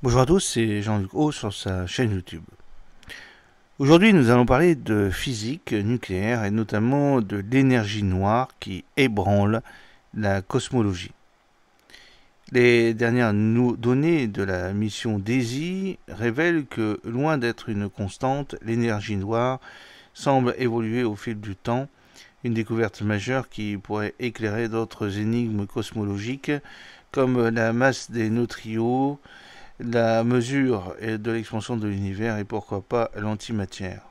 Bonjour à tous, c'est Jean-Luc Haut sur sa chaîne YouTube. Aujourd'hui, nous allons parler de physique nucléaire et notamment de l'énergie noire qui ébranle la cosmologie. Les dernières données de la mission DAISY révèlent que, loin d'être une constante, l'énergie noire semble évoluer au fil du temps, une découverte majeure qui pourrait éclairer d'autres énigmes cosmologiques comme la masse des neutrinos, la mesure de l'expansion de l'univers et pourquoi pas l'antimatière.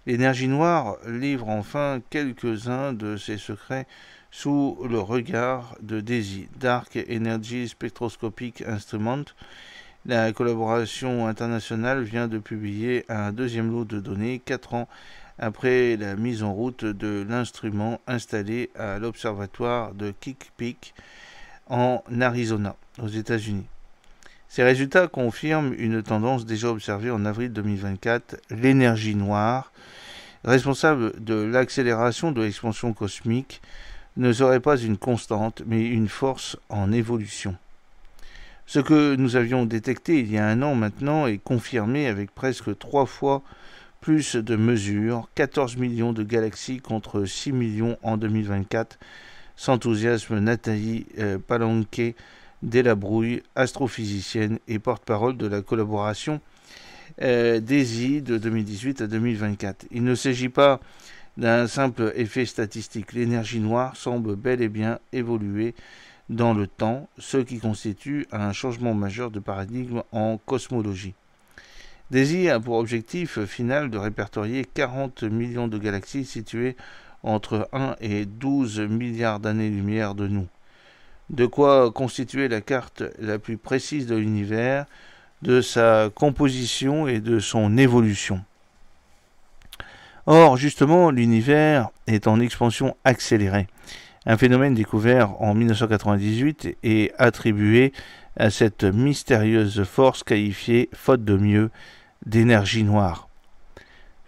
L'énergie noire livre enfin quelques-uns de ses secrets sous le regard de DAISY, Dark Energy Spectroscopic Instrument. La collaboration internationale vient de publier un deuxième lot de données 4 ans après la mise en route de l'instrument installé à l'observatoire de Kick Peak en Arizona, aux États-Unis. Ces résultats confirment une tendance déjà observée en avril 2024, l'énergie noire, responsable de l'accélération de l'expansion cosmique, ne serait pas une constante, mais une force en évolution. Ce que nous avions détecté il y a un an maintenant est confirmé avec presque 3 fois plus de mesures, 14 millions de galaxies contre 6 millions en 2024, s'enthousiasme Nathalie Palanque, Delabrouille, astrophysicienne et porte-parole de la collaboration DAISY de 2018 à 2024. Il ne s'agit pas d'un simple effet statistique. L'énergie noire semble bel et bien évoluer dans le temps, ce qui constitue un changement majeur de paradigme en cosmologie. DAISY a pour objectif final de répertorier 40 millions de galaxies situées entre 1 et 12 milliards d'années-lumière de nous. De quoi constituer la carte la plus précise de l'univers, de sa composition et de son évolution. Or, justement, l'univers est en expansion accélérée, un phénomène découvert en 1998 et attribué à cette mystérieuse force qualifiée, faute de mieux, d'énergie noire.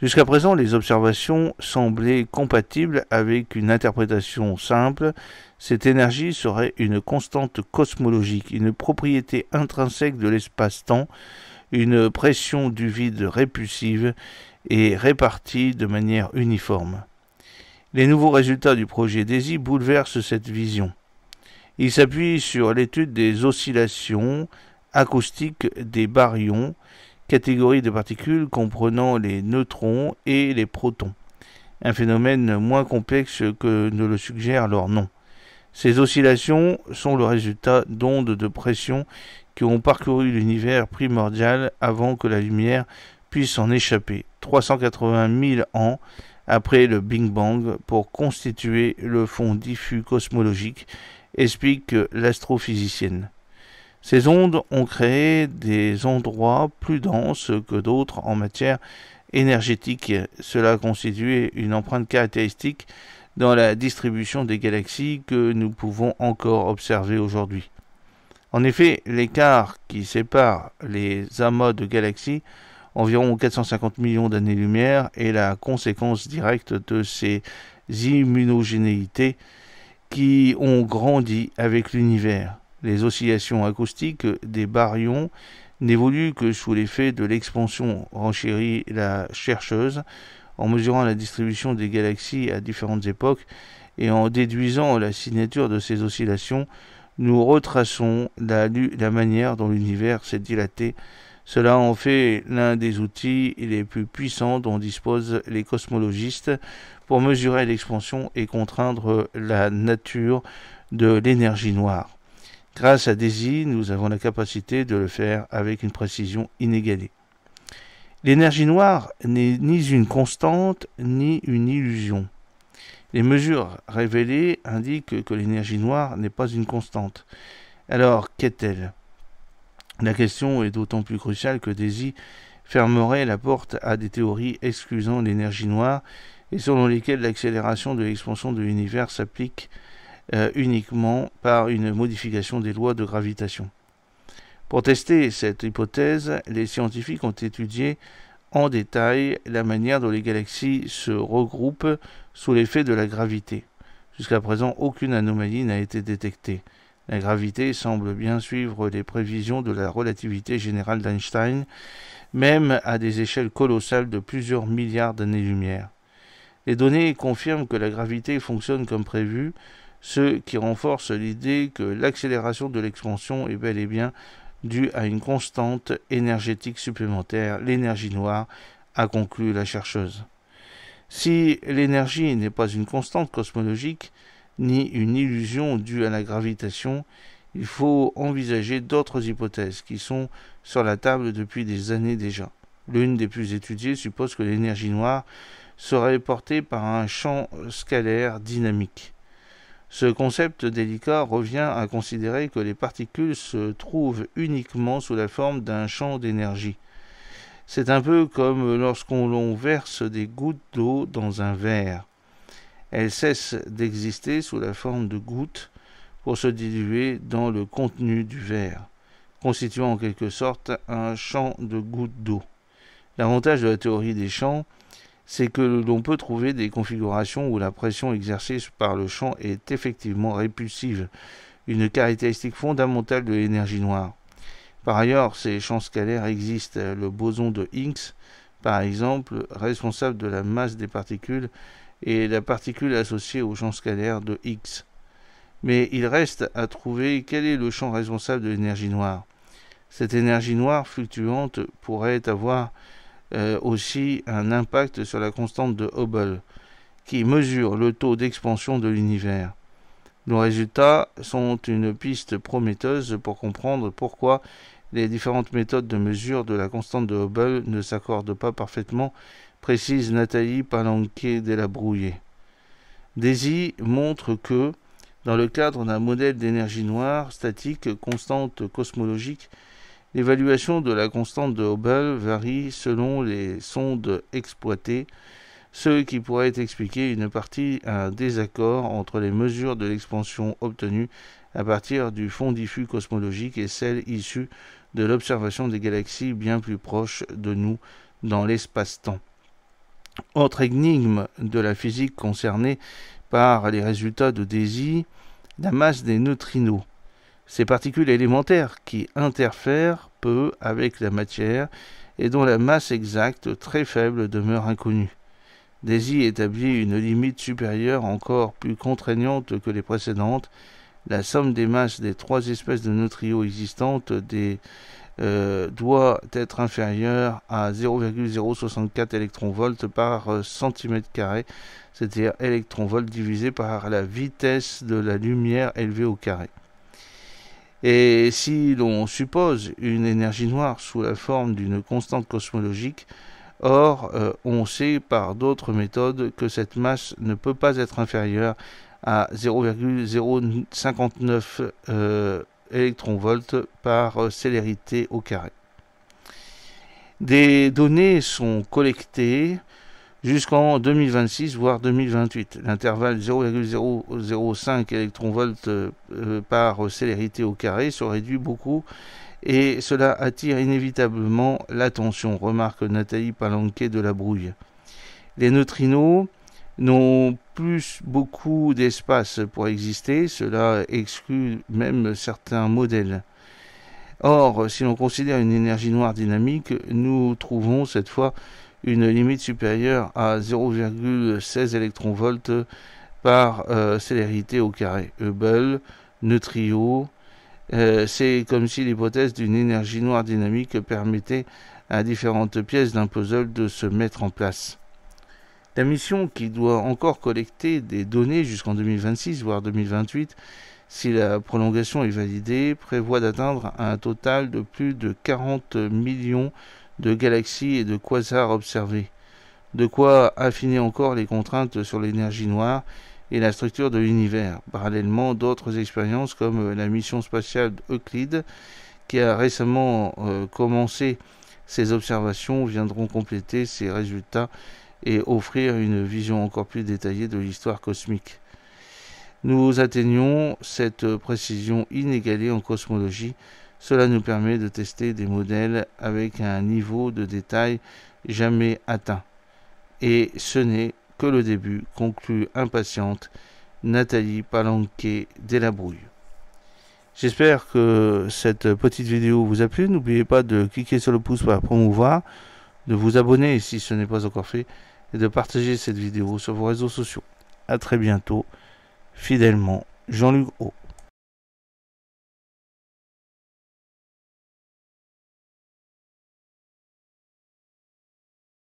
Jusqu'à présent, les observations semblaient compatibles avec une interprétation simple. Cette énergie serait une constante cosmologique, une propriété intrinsèque de l'espace-temps, une pression du vide répulsive et répartie de manière uniforme. Les nouveaux résultats du projet DAISY bouleversent cette vision. Ils s'appuient sur l'étude des oscillations acoustiques des baryons, catégorie de particules comprenant les neutrons et les protons, un phénomène moins complexe que ne le suggère leur nom. Ces oscillations sont le résultat d'ondes de pression qui ont parcouru l'univers primordial avant que la lumière puisse en échapper, 380 000 ans après le Big Bang, pour constituer le fond diffus cosmologique, explique l'astrophysicienne. Ces ondes ont créé des endroits plus denses que d'autres en matière énergétique. Cela a constitué une empreinte caractéristique dans la distribution des galaxies que nous pouvons encore observer aujourd'hui. En effet, l'écart qui sépare les amas de galaxies, environ 450 millions d'années-lumière, est la conséquence directe de ces immunogénéités qui ont grandi avec l'univers. Les oscillations acoustiques des baryons n'évoluent que sous l'effet de l'expansion, renchérit la chercheuse, en mesurant la distribution des galaxies à différentes époques et en déduisant la signature de ces oscillations, nous retraçons la manière dont l'univers s'est dilaté. Cela en fait l'un des outils les plus puissants dont disposent les cosmologistes pour mesurer l'expansion et contraindre la nature de l'énergie noire. Grâce à DAISY, nous avons la capacité de le faire avec une précision inégalée. L'énergie noire n'est ni une constante ni une illusion. Les mesures révélées indiquent que l'énergie noire n'est pas une constante. Alors, qu'est-elle ? La question est d'autant plus cruciale que DAISY fermerait la porte à des théories exclusant l'énergie noire et selon lesquelles l'accélération de l'expansion de l'univers s'applique uniquement par une modification des lois de gravitation. Pour tester cette hypothèse, les scientifiques ont étudié en détail la manière dont les galaxies se regroupent sous l'effet de la gravité. Jusqu'à présent, aucune anomalie n'a été détectée. La gravité semble bien suivre les prévisions de la relativité générale d'Einstein, même à des échelles colossales de plusieurs milliards d'années-lumière. Les données confirment que la gravité fonctionne comme prévu, ce qui renforce l'idée que l'accélération de l'expansion est bel et bien due à une constante énergétique supplémentaire, l'énergie noire, a conclu la chercheuse. Si l'énergie n'est pas une constante cosmologique, ni une illusion due à la gravitation, il faut envisager d'autres hypothèses qui sont sur la table depuis des années déjà. L'une des plus étudiées suppose que l'énergie noire serait portée par un champ scalaire dynamique. Ce concept délicat revient à considérer que les particules se trouvent uniquement sous la forme d'un champ d'énergie. C'est un peu comme lorsqu'on verse des gouttes d'eau dans un verre. Elles cessent d'exister sous la forme de gouttes pour se diluer dans le contenu du verre, constituant en quelque sorte un champ de gouttes d'eau. L'avantage de la théorie des champs, c'est que l'on peut trouver des configurations où la pression exercée par le champ est effectivement répulsive, une caractéristique fondamentale de l'énergie noire. Par ailleurs, ces champs scalaires existent. Le boson de Higgs, par exemple, responsable de la masse des particules, est la particule associée au champ scalaire de Higgs. Mais il reste à trouver quel est le champ responsable de l'énergie noire. Cette énergie noire fluctuante pourrait avoir aussi un impact sur la constante de Hubble, qui mesure le taux d'expansion de l'univers. Nos résultats sont une piste prometteuse pour comprendre pourquoi les différentes méthodes de mesure de la constante de Hubble ne s'accordent pas parfaitement, précise Nathalie Palanquet-Delabrouille. DESY montre que, dans le cadre d'un modèle d'énergie noire statique constante cosmologique, l'évaluation de la constante de Hubble varie selon les sondes exploitées, ce qui pourrait expliquer une partie un désaccord entre les mesures de l'expansion obtenues à partir du fond diffus cosmologique et celles issues de l'observation des galaxies bien plus proches de nous dans l'espace-temps. Autre énigme de la physique concernée par les résultats de DESY, la masse des neutrinos. Ces particules élémentaires qui interfèrent peu avec la matière et dont la masse exacte très faible demeure inconnue. DESY établit une limite supérieure encore plus contraignante que les précédentes. La somme des masses des trois espèces de neutrinos existantes doit être inférieure à 0,064 électronvolts par centimètre carré, c'est-à-dire électronvolts divisé par la vitesse de la lumière élevée au carré. Et si l'on suppose une énergie noire sous la forme d'une constante cosmologique, on sait par d'autres méthodes que cette masse ne peut pas être inférieure à 0,059 électronvolts par célérité au carré. Des données sont collectées jusqu'en 2026 voire 2028. L'intervalle 0,005 électronvolts par célérité au carré se réduit beaucoup et cela attire inévitablement l'attention, remarque Nathalie Palanquet-Delabrouille. Les neutrinos n'ont plus beaucoup d'espace pour exister, cela exclut même certains modèles. Or, si l'on considère une énergie noire dynamique, nous trouvons cette fois une limite supérieure à 0,16 électronvolts par célérité au carré. Hubble, neutrinos, c'est comme si l'hypothèse d'une énergie noire dynamique permettait à différentes pièces d'un puzzle de se mettre en place. La mission, qui doit encore collecter des données jusqu'en 2026 voire 2028, si la prolongation est validée, prévoit d'atteindre un total de plus de 40 millions de galaxies et de quasars observés. De quoi affiner encore les contraintes sur l'énergie noire et la structure de l'univers. Parallèlement, d'autres expériences comme la mission spatiale Euclide, qui a récemment commencé ses observations, viendront compléter ces résultats et offrir une vision encore plus détaillée de l'histoire cosmique. Nous atteignons cette précision inégalée en cosmologie. Cela nous permet de tester des modèles avec un niveau de détail jamais atteint. Et ce n'est que le début, conclut impatiente Nathalie Palanquet-Delabrouille. J'espère que cette petite vidéo vous a plu. N'oubliez pas de cliquer sur le pouce pour la promouvoir, de vous abonner si ce n'est pas encore fait, et de partager cette vidéo sur vos réseaux sociaux. A très bientôt, fidèlement, Jean-Luc O.